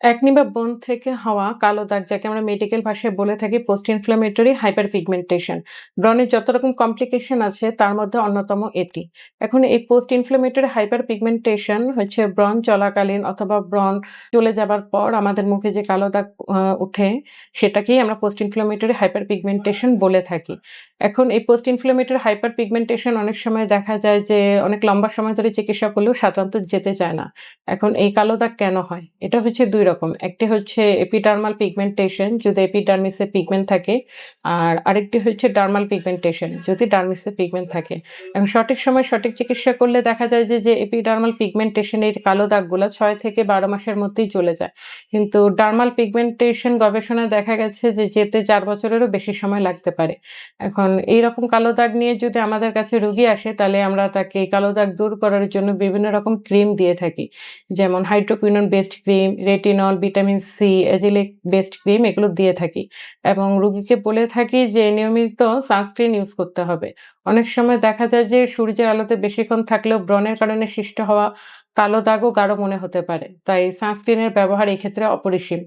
Acne বা ব্রণ থেকে হওয়া কালো দাগ যাকে আমরা মেডিকেল ভাষায় বলে থাকি পোস্ট ইনফ্ল্যামেটরি হাইপার পিগমেন্টেশন। ব্রণের যত রকম কমপ্লিকেশন আছে তার মধ্যে অন্যতম এটি। এখন এই পোস্ট ইনফ্ল্যামেটরি হাইপার পিগমেন্টেশন হচ্ছে ব্রণ চলাকালীন অথবা ব্রণ চলে যাবার পর আমাদের মুখে যে কালো দাগ উঠে সেটাকেই আমরা পোস্ট ইনফ্ল্যামেটরি হাইপার পিগমেন্টেশন বলে থাকি। এখন এই পোস্ট ইনফ্ল্যামেটরি হাইপার পিগমেন্টেশন অনেক সময় দেখা যায় যে অনেক লম্বা সময় ধরে চিকিৎসা করলেও সাধারণত যেতে চায় না। এখন এই কালো দাগ কেন হয়? এটা হচ্ছে ২ রকম। একটি হচ্ছে এপিডার্মাল পিগমেন্টেশন যদি এপিডার্মিসে পিগমেন্ট থাকে। আর আরেকটি হচ্ছে ডার্মাল পিগমেন্টেশন যদি ডার্মিসে পিগমেন্ট থাকে। এখন সঠিক সময়ে সঠিক চিকিৎসা করলে দেখা যায় যে এপিডার্মাল পিগমেন্টেশন এর কালো দাগগুলা ৬ থেকে ১২ মাসের মধ্যেই চলে যায়। কিন্তু ডার্মাল পিগমেন্টেশন গবেষণায় দেখা গেছে যে যেতে ৪ বছরেরও বেশি সময় লাগতে পারে। এখন এইরকম কালো দাগ নিয়ে যদি আমাদের কাছে রোগী আসে তাহলে আমরা তাকে এই কালো দাগ দূর করার জন্য বিভিন্ন রকম ক্রিম দিয়ে থাকি। যেমন hydroquinone based cream, retinol, vitamin C, azelaic based cream এগুলো দিয়ে থাকি। এবং রোগীকে বলে থাকি যে নিয়মিত সানস্ক্রিন ইউজ করতে হবে। অনেক সময় দেখা যায় যে সূর্যের আলোতে বেশিক্ষণ থাকলেও ব্রণের কারণে সৃষ্ট হওয়া কালো দাগও গাঢ় মনে হতে পারে। তাই সানস্ক্রিনের ব্যবহার এই ক্ষেত্রে অপরিসীম।